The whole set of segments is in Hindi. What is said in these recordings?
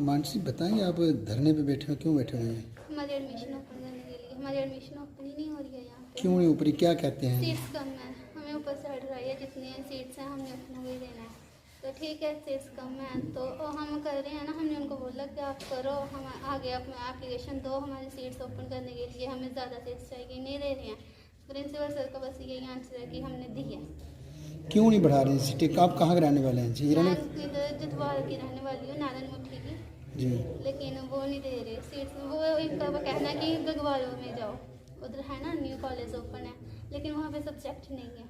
मानसी बताएंगे आप धरने पे बैठे हो, क्यों बैठे हुए हैं? हमारी एडमिशन ओपन करने के लिए। हमारी एडमिशन ओपन ही नहीं हो रही है यहाँ पे। क्यों नहीं ऊपरी, क्या कहते हैं? सीट्स कम है, हमें ऊपर से हट रही है, जितनी सीट्स हैं हमने उतना भी देना है। तो ठीक है, सीट्स कम है तो हम कर रहे हैं ना। हमने उनको बोला कि आप करो, हम आगे अपना एप्लीकेशन दो हमारी सीट्स ओपन करने के लिए, हमें ज़्यादा सीट्स चाहिए, नहीं दे रहे हैं। प्रिंसिपल सर का बस यही आंसर है कि हमने दी है। क्यों नहीं बढ़ा रहे हैं सीटें? आप कहाँ के रहने वाले हैं जी? मैं इधर जतवाल की रहने वाली हूँ, नारायण मुठी की जी। लेकिन वो नहीं दे रहे सीट्स। वो इनका वो कहना है कि गगवालों में जाओ, उधर है ना न्यू कॉलेज ओपन है, लेकिन वहाँ पे सब्जेक्ट नहीं है।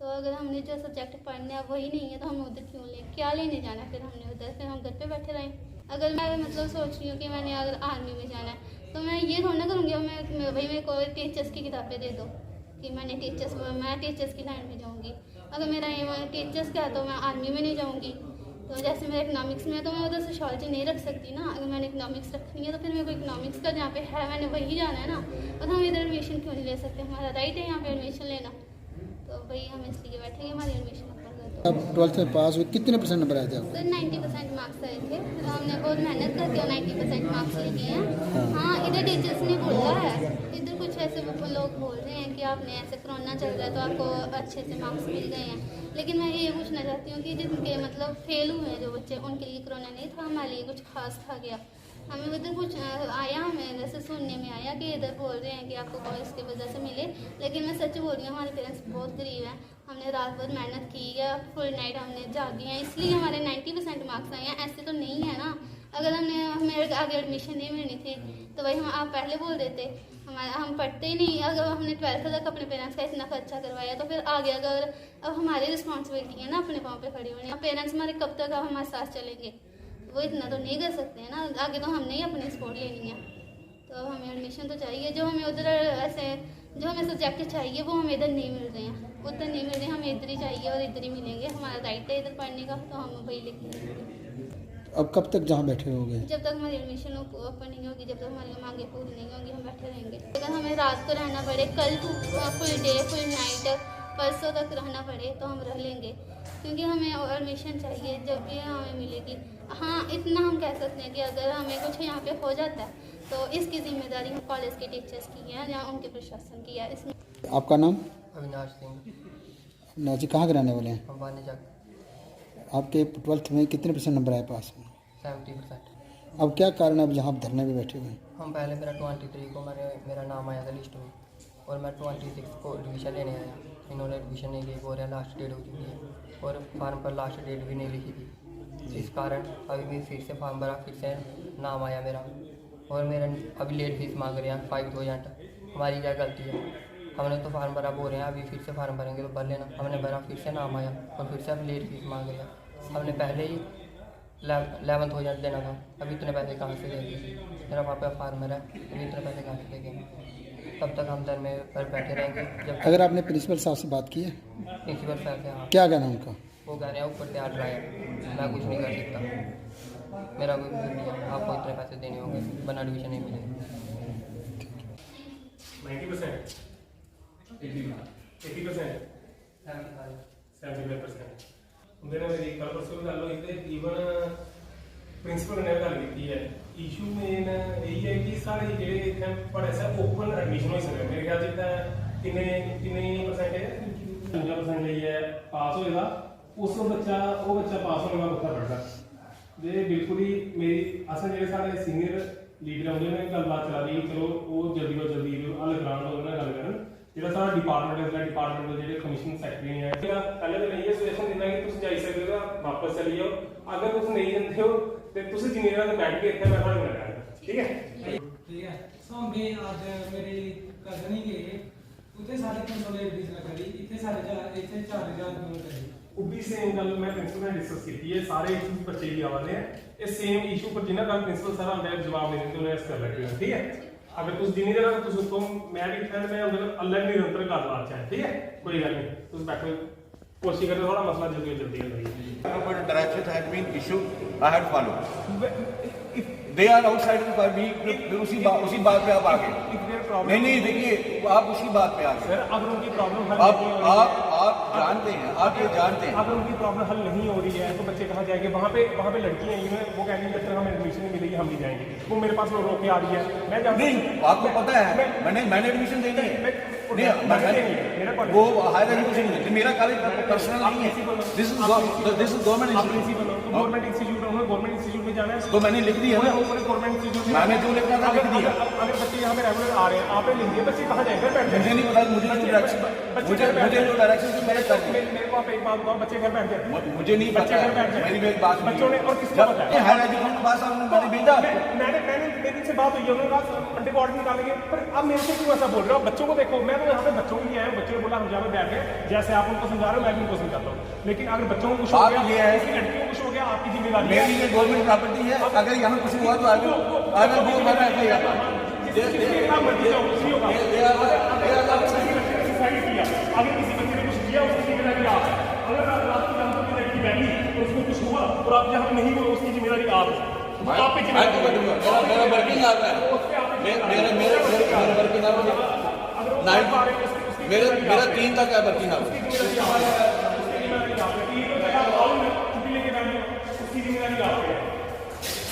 तो अगर हमने जो सब्जेक्ट पढ़ने हैं वही नहीं है तो हम उधर क्यों लें, क्या लेने जाना फिर हमने उधर? फिर हम घर पे बैठे रहें। अगर मैं मतलब सोच रही हूँ कि मैंने अगर आर्मी में जाना है तो मैं ये थोड़ा ना करूँगी मैं भाई मेरे को टीचर्स की किताबें दे दो कि मैं टीचर्स की लाइन में जाऊँगी। अगर मेरा एम टीचर्स का है तो मैं आर्मी में नहीं जाऊँगी। तो जैसे मेरा इकनॉमिक्स में है तो मैं उधर सोशियोलॉजी नहीं रख सकती ना। अगर मैंने इकनॉमिक्स रखनी है तो फिर मेरे को इकनॉमिक्स का जहाँ पे है मैंने वही जाना है ना। और हम इधर एडमिशन क्यों नहीं ले सकते? हमारा राइट है यहाँ पे एडमिशन लेना। तो वही हम इसलिए बैठे हमारी एडमिशन ओपन कर दो। आप 12th में पास हुए, कितने % नंबर आए थे आप? सर 90% मार्क्स आए थे। तो हमने बहुत मेहनत करके 90% मार्क्स लेके हैं। हाँ, इधर टीचर्स ने बोला है, इधर कुछ ऐसे लोग बोल रहे हैं कि आपने ऐसे कोरोना चल रहा है तो आपको अच्छे से मार्क्स मिल गए हैं। लेकिन मैं ये पूछना चाहती हूँ कि जिनके मतलब फेल हुए हैं जो बच्चे, उनके लिए कोरोना नहीं था, हमारे लिए कुछ खास था क्या? हमें उधर कुछ आया, हमें जैसे सुनने में आया कि इधर बोल रहे हैं कि आपको कॉलेज की वजह से मिले। लेकिन मैं सच बोल रही हूँ, हमारे पेरेंट्स बहुत गरीब हैं। हमने रात भर मेहनत की है, फुल नाइट हमने जागी हैं, इसलिए हमारे 90% मार्क्स आए हैं। ऐसे तो नहीं है ना। अगर हमें आगे एडमिशन नहीं मिलनी थी तो भाई आप पहले बोल देते। हम पढ़ते ही नहीं। अगर हमने 12th तक अपने पेरेंट्स का इतना खर्चा करवाया तो फिर आगे अगर अब हमारी रिस्पॉन्सिबिलिटी है ना अपने पाँव पे खड़ी होनी। अब पेरेंट्स हमारे कब तक अब हमारे साथ चलेंगे? वो इतना तो नहीं कर सकते हैं ना। आगे तो हमने ही अपनी सपोर्ट लेनी है। तो हमें एडमिशन तो चाहिए। जो हमें उधर ऐसे जो हमें सब्जेक्ट चाहिए वो हमें इधर नहीं मिल रहे हैं, उधर नहीं मिल रहे, हमें इधर ही चाहिए और इधर ही मिलेंगे। हमारा राइट है इधर पढ़ने का, तो हम वही लेंगे। अब कब तक जहाँ बैठे रहोगे? जब तक हमारी एडमिशन ओपन नहीं होगी, जब तक हमारी मांगे पूरी नहीं होंगी, हम बैठे रहेंगे। अगर हमें रात को रहना पड़े, कल फुल डे फुल नाइट परसों तक रहना पड़े तो हम रह लेंगे, क्योंकि हमें एडमिशन चाहिए जब भी हमें मिलेगी। हाँ, इतना हम कह सकते हैं कि अगर हमें कुछ यहाँ पे हो जाता है तो इसकी जिम्मेदारी हम कॉलेज के टीचर्स की है या उनके प्रशासन की है। इसमें आपका नाम? अविनाश सिंह। अविनाश जी, कहाँ के रहने वाले हैं? अंबानी चक। आपके 12th में कितने % नंबर आए पास में? 70%। अब क्या कारण है अब जहाँ आप धरने पे बैठे हुए हैं? हम पहले मेरा 23 को मेरा नाम आया था लिस्ट में और मैं 26 को एडमिशन लेने आया। इन्होंने एडमिशन नहीं ली, बोल रहे लास्ट डेट हो चुकी है और फार्म पर लास्ट डेट भी नहीं लिखी थी। इस कारण अभी मैं फिर से फॉर्म भरा, फिर से नाम आया मेरा और मेरा अभी लेट फीस मांग रहे हैं 5000। हमारी क्या गलती है? हमने तो फार्म भरा, बोल रहे हैं अभी फिर से फार्म भरेंगे तो भर लेना। हमने भरा, फिर से नाम आया और फिर से अभी लेट फीस मांग रहे हैं। हमने पहले ही 11,000 देना था, अभी इतने पैसे कहाँ से देंगे? मेरा पापा फार्मर है, अभी इतने पैसे कहाँ से देंगे? तब तक हम दर में पर बैठे रहेंगे। जब अगर आपने प्रिंसिपल साहब से बात की है? प्रिंसिपल साहब से, हाँ। क्या कहना उनका? वो कह रहे हैं ऊपर तैयार रहा है, मैं कुछ नहीं कर सकता, मेरा कोई कुछ नहीं है, आपको इतने पैसे देने होंगे वरना एडमिशन नहीं मिलेगी। 90%, 80%, 75%। ਉਹਦੇ ਨਾਲ ਮੇਰੀ ਕੱਲ ਪਰਸੋਂ ਗੱਲ ਹੋਈ ਤੇ ਈਵਨ ਪ੍ਰਿੰਸੀਪਲ ਨੇ ਗੱਲ ਕੀਤੀ ਹੈ। ਇਸ਼ੂ ਮੇਨ ਇਹ ਹੈ ਕਿ ਸਾਰੇ ਜਿਹੜੇ ਇੱਥੇ ਪੜ੍ਹੇ ਸਾ ਓਪਨ ਐਡਮਿਸ਼ਨ ਹੋ ਸਕਦਾ। ਮੇਰੇ ਖਿਆਲ 'ਚ ਤਾਂ ਕਿੰਨੇ % ਹੈ? 50% ਲਈ ਹੈ ਪਾਸ ਹੋਏਗਾ। ਉਸ ਬੱਚਾ ਉਹ ਬੱਚਾ ਪਾਸ ਹੋਏਗਾ ਉੱਥੇ ਪੜ੍ਹਦਾ ਜੇ ਬਿਲਕੁਲ ਹੀ ਮੇਰੀ ਅਸਲ ਜਿਹੜੇ ਸਾਡੇ ਸੀਨੀਅਰ ਲੀਡਰ ਹੁੰਦੇ ਨੇ ਗੱਲਬਾਤ ਚਲਾ ਰਹੀ। ਚਲੋ ਉਹ ਜਲਦੀ ਤੋਂ ਜਲਦੀ ਹੱਲ ਕਰਾਉਣ ਉਹਨਾਂ ਨਾਲ ਗੱਲ ਕਰਨ। ਜਿਹੜਾ ਸਾਡਾ ਡਿਪਾਰਟਮੈਂਟ ਦੇ ਜਿਹੜੇ ਕਮਿਸ਼ਨ ਸੈਕਟਰੀ ਹੈ ਪਹਿਲੇ ਤਾਂ ਇਹ ਸੁਜੈਸ਼ਨ ਦਿੰਦਾ ਕਿ ਤੁਸੀਂ ਜਾਈ ਸਕਦੇ ਹੋ, ਵਾਪਸ ਚਲੀ ਜਾਓ। ਅਗਰ ਤੁਸੀਂ ਨਹੀਂ ਜਾਂਦੇ ਹੋ ਤੇ ਤੁਸੀਂ ਜਿੰਨੀ ਦੇਰ ਤੱਕ ਬੈਠ ਕੇ ਇੱਥੇ ਬੈਠਾ ਨਹੀਂ ਰਹਿਣਾ। ਠੀਕ ਹੈ। ਸੋ ਮੈਂ ਅੱਜ ਮੇਰੀ ਕਜ਼ਨ ਹੀ ਗਏ ਉੱਥੇ 350 ਲੇਡੀਜ਼ ਨਾ ਕਰੀ, ਇੱਥੇ 4000 ਨੂੰ ਕਰੀ। ਉਹ ਵੀ ਸੇਮ ਗੱਲ ਮੈਂ ਪ੍ਰਿੰਸੀਪਲ ਨਾਲ ਡਿਸਕਸ ਕੀਤੀ ਹੈ। ਸਾਰੇ ਇਸ਼ੂ ਬੱਚੇ ਵੀ ਆਵਾਦੇ ਆ ਇਹ ਸੇਮ ਇਸ਼ੂ ਪਰ ਜਿਨ੍ਹਾਂ ਦਾ ਪ੍ਰਿੰਸੀਪਲ ਸਰ ਆਉਂਦਾ ਜਵਾਬ ਦੇ ਦਿੰਦੇ ਉਹਨੇ ਇਸ ਕਰ ਲੱਗੇ। ਠੀਕ ਹੈ। अगर तुम जिन्नी देर तक तुम उसको मैं भी इतना मैं उधर अलग निरंतर गलबात है। ठीक है, कोई गल नहीं, तुम बैठो कोशिश करो थोड़ा मसला जल्दी हल करिए। But directions had been issued, I had followed. They are outside उसी बात पे आप आ गए। नहीं देखिए आप उसी बात पे आ गए। सर अगर उनकी प्रॉब्लम हल आप नहीं हो रही है, आप जानते हैं, आप ये जानते हैं, अगर उनकी प्रॉब्लम हल नहीं हो रही है तो बच्चे कहाँ जाएंगे? वहाँ पे लड़कियाँ हैं, वो कह रही है जब तक हमें एडमिशन नहीं मिलेगी हम नहीं जाएंगे। वो मेरे पास रोक के आ रही है, मैं जानता हूँ। नहीं आपको पता है मैंने एडमिशन देनी है नहीं, वो हायर एजुकेशन नहीं, मेरा कॉलेज पर्सनल नहीं है। This is government institute, government institute में जाना है तो मैंने लिख दिया ना, गवर्नमेंट इंस्टीट्यूट। मैंने जो लिखना था लिख दिया। अगर बच्चे यहाँ पे रेगुलर आ रहे हैं, आपने लिख दिया, बच्चे कहाँ जाएंगे? बैठ मुझे नहीं पता, मुझे जो डायरेक्शन थी मैंने कर दी। मेरे को आप एक बात बताओ, बच्चे घर बैठ जाए? मुझे नहीं बच्चे घर बैठ पता, जाए? मेरी बात बच्चों ने, और किसको पता है? हायर एजुकेशन के पास मैंने भेजा। मेरी से बात हुई है, उन्होंने कहा अंडे को ऑर्डर निकालेंगे, पर अब मेरे से क्यों ऐसा बोल रहे हो? बच्चों को देखो, मैं तो यहाँ पे बच्चों के लिए आया हूँ, बच्चों ने बोला हम जहाँ बैठ गए, जैसे आप उनको समझा रहे हो मैं भी उनको समझाता हूँ। लेकिन अगर बच्चों को कुछ हो गया, ये है लड़कियों को कुछ हो गया, आपकी जिम्मेदारी है। मेरी ये गवर्नमेंट प्रॉपर्टी है, अगर यहाँ कुछ हुआ तो आगे वो मैंने ऐसा ही आता अगर किसी बच्चे ने कुछ किया उसकी जिम्मेदारी आप। अगर आपकी लड़की बैठी और उसको कुछ हुआ और आप यहाँ नहीं हुए, उसकी जिम्मेदारी आप है। आप पे जिम्मेदारी मेरा वर्किंग आवर है, मेरा वर्किंग आवर मेरा 3 तक है वर्किंग आवर।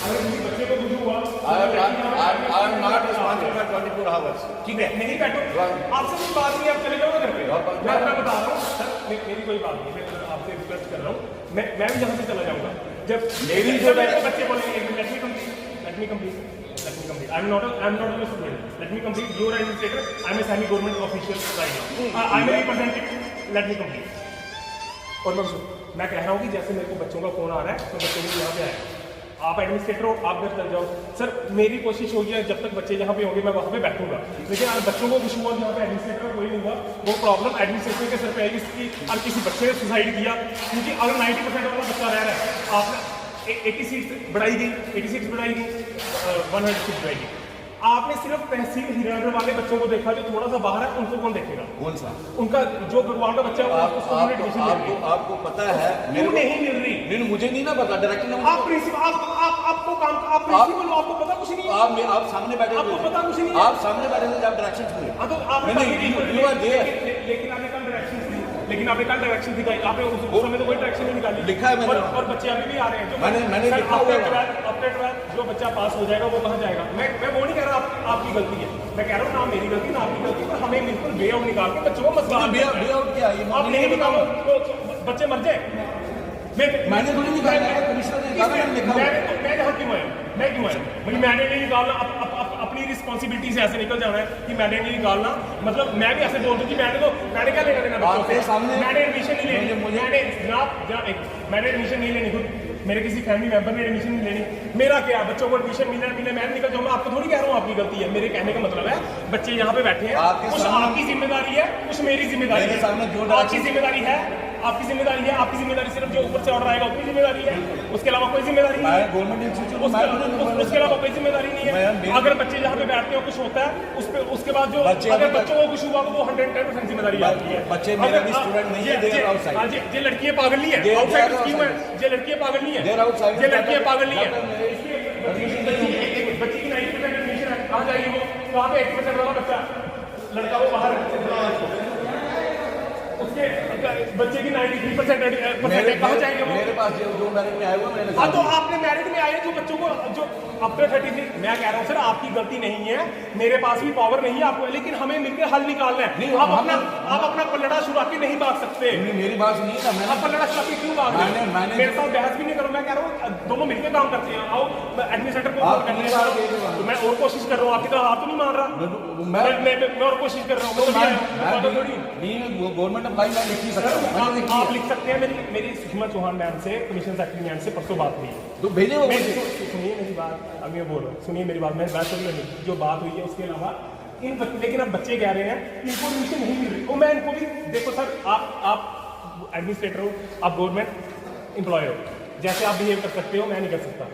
अगर किसी बच्चे को कुछ हुआ, I am not responsible for 24 hours. ठीक है, नहीं बैठो, आपसे कोई बात नहीं, आप चले जाओ घर पे। मैं बता रहा हूँ सर, मेरी कोई बात नहीं, मैं आपसे रिक्वेस्ट कर रहा हूँ, मैं भी यहाँ से चला जाऊँगा। जब मेरी जो बच्चे बोलेंगे let me complete. I am not a student. Let me complete. You are an administrator. I am a semi-government official right now. I am a representative. Let me complete. और मैं कह रहा हूँ कि जैसे मेरे को बच्चों का फोन आ रहा है तो बच्चों को यहाँ पे आए, आप एडमिनिस्ट्रेटर हो, आप घर चल जाओ। सर मेरी कोशिश होगी जब तक बच्चे यहाँ पे होंगे मैं वहाँ पे बैठूंगा, लेकिन अगर बच्चों को कुछ हुआ, यहाँ पे एडमिनिस्ट्रेटर कोई नहीं हुआ, वो प्रॉब्लम एडमिनिस्ट्रेटर के सर पे आएगी। इसकी और किसी बच्चे ने सुसाइड किया, क्योंकि अगर 90% वाला बच्चा रह रहा है, आपने 80 सीट्स बढ़ाई गई, 100 सीट्स बढ़ाई गई। आपने सिर्फ तहसील हीरानगर वाले बच्चों को देखा जो थोड़ा सा बाहर है, उनको कौन देखेगा? कौन सा? उनका जो गुरुवार का बच्चा है उसको एडमिशन मिल रही है। आपको पता है क्यों नहीं मिल रही? नहीं मुझे नहीं ना पता, डायरेक्टर आप प्रिंसिपल, आपको काम, आप प्रिंसिपल हो, आपको पता कुछ नहीं है। आप सामने बैठे, आपको पता कुछ नहीं है। आप सामने बैठे थे जब डायरेक्शन हुए। हाँ तो आपने लेकिन आपने कल डायरेक्शन दिखाई, आपने उस समय तो कोई डायरेक्शन नहीं निकाली। लिखा है मैंने, और बच्चे अभी भी आ रहे हैं जो मैंने लिखा हुआ है। अपने 12 जो बच्चा पास हो जाएगा वो कहाँ जाएगा? मैं वो नहीं कह रहा आपकी गलती है, मैं कह रहा हूँ ना मेरी गलती ना आपकी गलती, पर हमें बिल्कुल वे आउट निकाल के बच्चों को मत क्या आप नहीं निकालो तो बच्चे मर जाए। मैंने थोड़ी निकाला है, कमिश्नर ने निकाला, मैंने लिखा हुआ है। मैं यहाँ क्यों आया? मैं क्यों आया? भाई मैंने नहीं निकालना, अपनी रिस्पॉन्सिबिलिटी से ऐसे निकल जाना है कि मैंने नहीं निकालना, मतलब मैं भी ऐसे बोल दूं कि मैंने क्या लेना देना बच्चों से? मैंने एडमिशन नहीं लेनी, मैंने एडमिशन नहीं लेनी खुद, मेरे किसी फैमिली मेंबर ने एडमिशन नहीं लेनी, मेरा क्या? बच्चों को एडमिशन मिलना मैं निकल जाऊँ। मैं आपको थोड़ी कह रहा हूँ आपकी गलती है, मेरे कहने का मतलब है बच्चे यहाँ पे बैठे हैं, कुछ आपकी जिम्मेदारी है, कुछ मेरी जिम्मेदारी है। आपकी जिम्मेदारी है, आपकी जिम्मेदारी है, आपकी जिम्मेदारी सिर्फ जो ऊपर से ऑर्डर आएगा उतनी जिम्मेदारी है, उसके अलावा कोई जिम्मेदारी नहीं है। उसके अलावा कोई जिम्मेदारी नहीं है। अगर बच्चे यहाँ पे बैठते हो कुछ होता है उसके बाद जो अगर बच्चों को कुछ हुआ तो वो 110% जिम्मेदारी आपकी है। बच्चे मेरे भी स्टूडेंट नहीं है, दे आर आउटसाइड। ये लड़कियां पागल नहीं है, आउटसाइड स्कीम है, ये लड़कियां पागल नहीं है, ये लड़कियां पागल नहीं है। बच्ची की 90% एडमिशन है, कहाँ जाएगी वो? वहाँ पे 1% वाला बच्चा लड़का वो बाहर उसके बच्चे की 93% कहाँ जाएंगे वो? मेरे पास जो मेरिट में आए हुए मैंने। हाँ तो आपने मेरिट में आए जो बच्चों को जो अपने 33, मैं कह रहा हूँ सर आपकी गलती नहीं है, मेरे पास भी पावर नहीं है आपको, लेकिन हमें मिलकर हल निकालना है। आप अपना पलड़ा छुड़ा के नहीं भाग सकते। मेरी बात सुनिए ना, मैंने पलड़ा छुड़ा के क्यों भाग रहे हैं? मेरे साथ बहस भी नहीं करो, मैं कह रहा हूँ दोनों मिलकर काम करते हैं। आओ एडमिनिस्ट्रेटर को तो मैं और कोशिश कर रहा हूँ, आपकी तरह हाथ तो नहीं मान रहा, मैं और कोशिश कर रहा हूँ। गवर्नमेंट अप्लाई मैं लिख नहीं सकता। आप लिख सकते हैं। मेरी सुषमा चौहान मैम से, कमीशन सेक्रेटरी मैम से परसों बात हुई, तो भेजे वो। सुनिए मेरी बात, अब मैं बोल रहा हूँ, सुनिए मेरी बात, मैं बात करूँ जो बात हुई है उसके अलावा लेकिन अब बच्चे कह रहे हैं इनको एडमिशन नहीं मिल रही। तो मैं इनको भी देखो सर, आप एडमिनिस्ट्रेटर हो, आप गवर्नमेंट एम्प्लॉय हो, जैसे आप बिहेव कर सकते हो मैं नहीं कर सकता।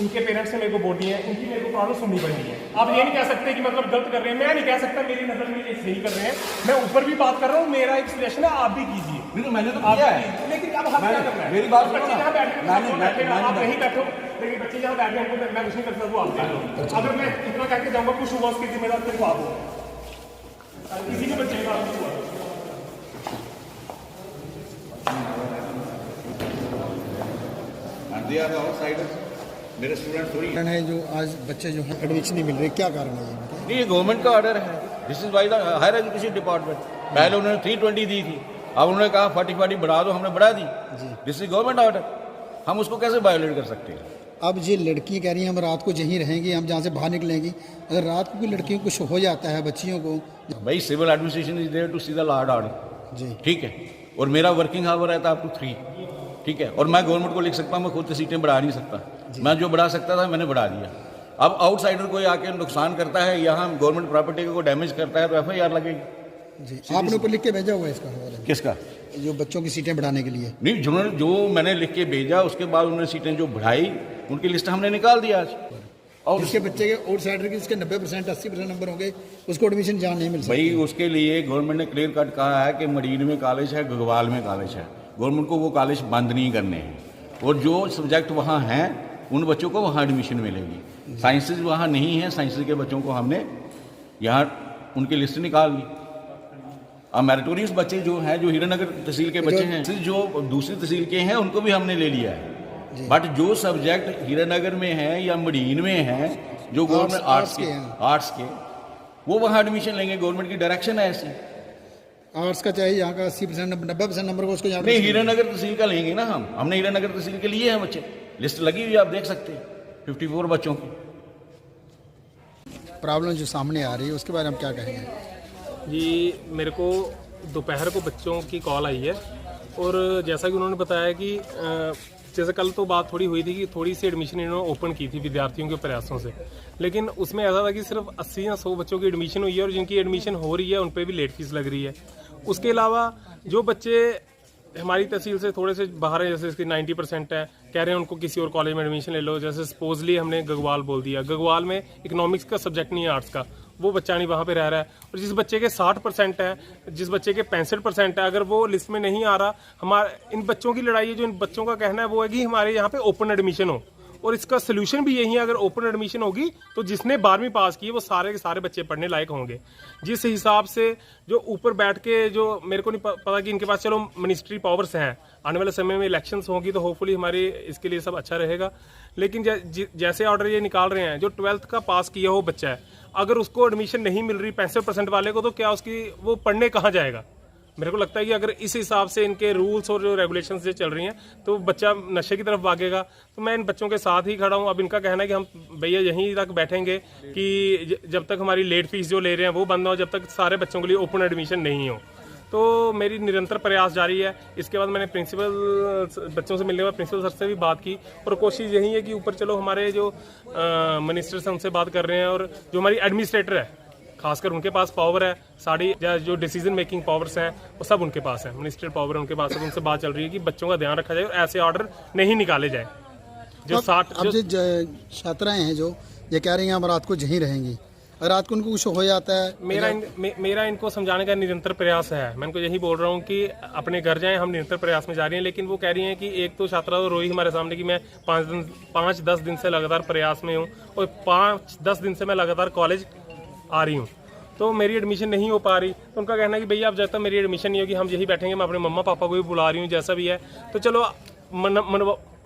इनके पेरेंट्स ने मेरे को बोल दिया है, इनकी मेरे को प्रॉब्लम सुननी पड़नी है। आप ये नहीं कह सकते कि मतलब गलत कर रहे हैं, मैं नहीं कह सकता, मेरी नजर में ये सही कर रहे हैं। मैं ऊपर भी बात कर रहा हूँ, मेरा एक सजेशन है, आप भी कीजिए। मैंने तो किया है, लेकिन अब हम क्या करना है? मेरी बात बच्चे यहाँ बैठे, आप नहीं बैठो, लेकिन बच्चे जहाँ बैठ गए उनको मैं कुछ नहीं कर सकता, वो आप देख लो। अगर मैं इतना करके जाऊँगा कुछ हुआ उसकी जिम्मेदार सिर्फ आप हो, किसी के बच्चे का कुछ हुआ। They are outsiders. मेरे स्टूडेंट थोड़ी हैं। कारण है जो आज बच्चे जो हैं एडमिशन नहीं मिल रहे, क्या कारण है ये? नहीं, ये गवर्नमेंट का ऑर्डर है। This is why the higher education department. पहले उन्होंने 320 दी थी, अब उन्होंने कहा 40 बढ़ा दो, हमने बढ़ा दी। दिस इज गवर्नमेंट ऑर्डर, हम उसको कैसे वायोलेट कर सकते हैं? अब ये लड़की कह रही हैं हम रात को यहीं रहेंगी, हम जहाँ से बाहर निकलेंगी, अगर रात को कोई लड़कियों को कुछ हो जाता है बच्चियों को। भाई civil administration is there to see the law and order. जी ठीक है, और मेरा वर्किंग आवर रहता है अप टू 3। ठीक है, और मैं गवर्नमेंट को लिख सकता हूँ, मैं खुद सीटें बढ़ा नहीं सकता। मैं जो बढ़ा सकता था मैंने बढ़ा दिया। अब आउटसाइडर कोई आके नुकसान करता है, यहाँ गवर्नमेंट प्रॉपर्टी को डैमेज करता है तो FIR लगेगी। जी, आपने ऊपर लिख के भेजा हुआ है इसका हवाला? किसका? जो बच्चों की सीटें बढ़ाने के लिए। नहीं, जिन्होंने जो मैंने लिख के भेजा उसके बाद उन्होंने सीटें जो बढ़ाई उनकी लिस्ट हमने निकाल दिया आज। और जिसके बच्चे के आउटसाइडर के जिसके 90% 80% नंबर होंगे उसको एडमिशन जहाँ नहीं मिल सकता। भाई उसके लिए गवर्नमेंट ने क्लियर कट कहा है कि मडीर में कॉलेज है, गगवाल में कॉलेज है। गवर्नमेंट को वो कॉलेज बंद नहीं करने हैं, और जो सब्जेक्ट वहाँ हैं उन बच्चों को वहाँ एडमिशन मिलेगी। साइंसेज वहाँ नहीं है, साइंसेज के बच्चों को हमने यहाँ उनकी लिस्ट निकाल ली। अब मेरिटोरियस बच्चे जो हैं, जो हीरानगर तहसील के बच्चे हैं, जो दूसरी तहसील के हैं, उनको भी हमने ले लिया है। बट जो सब्जेक्ट हीरानगर में है या मडीन में है, जो गवर्नमेंट आर्ट्स के वो वहाँ एडमिशन लेंगे। गवर्नमेंट की डायरेक्शन है ऐसी। आर्ट्स का चाहिए यहाँ का 80% 90% नंबर को उसको यहाँ नहीं, हीरानगर तहसील का लेंगे ना हमने हीरानगर तहसील के लिए हैं बच्चे, लिस्ट लगी हुई आप देख सकते हैं 54 बच्चों की। प्रॉब्लम जो सामने आ रही है उसके बारे में क्या कहेंगे? जी, मेरे को दोपहर को बच्चों की कॉल आई है, और जैसा कि उन्होंने बताया कि जैसे कल तो बात थोड़ी हुई थी कि थोड़ी सी एडमिशन इन्होंने ओपन की थी विद्यार्थियों के प्रयासों से, लेकिन उसमें ऐसा था कि सिर्फ 80 या 100 बच्चों की एडमिशन हुई है, और जिनकी एडमिशन हो रही है उन पर भी लेट फीस लग रही है। उसके अलावा जो बच्चे हमारी तहसील से थोड़े से बाहर है, जैसे इसकी 90% है, कह रहे हैं उनको किसी और कॉलेज में एडमिशन ले लो। जैसे सपोजली हमने गगवाल बोल दिया, गगवाल में इकोनॉमिक्स का सब्जेक्ट नहीं है, आर्ट्स का, वो बच्चा नहीं वहाँ पे रह रहा है। और जिस बच्चे के 60% है, जिस बच्चे के 65% है, अगर वो लिस्ट में नहीं आ रहा, हमारे इन बच्चों की लड़ाई है। जो इन बच्चों का कहना है वो है कि हमारे यहाँ पे ओपन एडमिशन हो, और इसका सोल्यूशन भी यही है, अगर ओपन एडमिशन होगी तो जिसने 12वीं पास की है वो सारे के सारे बच्चे पढ़ने लायक होंगे। जिस हिसाब से जो ऊपर बैठ के, जो मेरे को नहीं पता कि इनके पास चलो मिनिस्ट्री पावर्स हैं, आने वाले समय में इलेक्शंस होंगी तो होपफुली हमारी इसके लिए सब अच्छा रहेगा। लेकिन जैसे ऑर्डर ये निकाल रहे हैं, जो 12th का पास किया हो बच्चा है, अगर उसको एडमिशन नहीं मिल रही 65% वाले को, तो क्या उसकी वो पढ़ने कहाँ जाएगा? मेरे को लगता है कि अगर इस हिसाब से इनके रूल्स और जो रेगुलेशंस जो चल रही हैं तो बच्चा नशे की तरफ भागेगा। तो मैं इन बच्चों के साथ ही खड़ा हूँ। अब इनका कहना है कि हम भैया यहीं तक बैठेंगे कि जब तक हमारी लेट फीस जो ले रहे हैं वो बंद हो, जब तक सारे बच्चों के लिए ओपन एडमिशन नहीं हो। तो मेरी निरंतर प्रयास जारी है। इसके बाद मैंने प्रिंसिपल बच्चों से मिलने के बाद प्रिंसिपल सर से भी बात की, और कोशिश यही है कि ऊपर चलो हमारे जो मिनिस्टर्स हैं उनसे बात कर रहे हैं, और जो हमारी एडमिनिस्ट्रेटर है खासकर उनके पास पावर है, सारी जो डिसीजन मेकिंग पावर्स हैं वो सब उनके पास है, मिनिस्टर पावर उनके पास है। उनसे बात चल रही है कि बच्चों का ध्यान रखा जाए और ऐसे ऑर्डर नहीं निकाले जाए। जो 60 छात्राएं हैं जो ये कह रही हैं हम रात को यहीं रहेंगी, और रात को उनको कुछ हो जाता है, मेरा इनको समझाने का निरंतर प्रयास है। मैं इनको यही बोल रहा हूँ कि अपने घर जाएं, हम निरंतर प्रयास में जा रही हैं। लेकिन वो कह रही हैं कि एक तो छात्रा तो रोई हमारे सामने कि मैं 5-10 दिन से लगातार प्रयास में हूँ, और 5-10 दिन से मैं लगातार कॉलेज आ रही हूँ, तो मेरी एडमिशन नहीं हो पा रही। तो उनका कहना है कि भैया अब जब तक मेरी एडमिशन नहीं होगी हम यही बैठेंगे। मैं अपने मम्मा पापा को भी बुला रही हूँ, जैसा भी है, तो चलो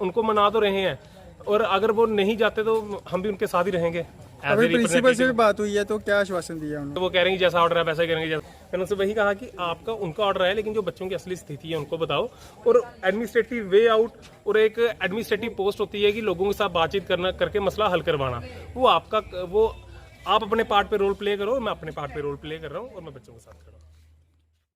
उनको मना तो रहे हैं, और अगर वो नहीं जाते तो हम भी उनके साथ ही रहेंगे। अभी प्रिंसिपल से भी बात हुई है तो क्या आश्वासन दिया उन्होंने? तो वो कह रहे हैं कि जैसा ऑर्डर है वैसा ही करेंगे। मैंने उनसे वही कहा कि आपका उनका ऑर्डर है, लेकिन जो बच्चों की असली स्थिति है उनको बताओ, और एडमिनिस्ट्रेटिव वे आउट, और एक एडमिनिस्ट्रेटिव पोस्ट होती है कि लोगों के साथ बातचीत करके मसला हल करवाना, वो आप अपने पार्ट पे रोल प्ले करो, मैं अपने पार्ट पे रोल प्ले कर रहा हूँ, और मैं बच्चों के साथ खड़ा हूँ।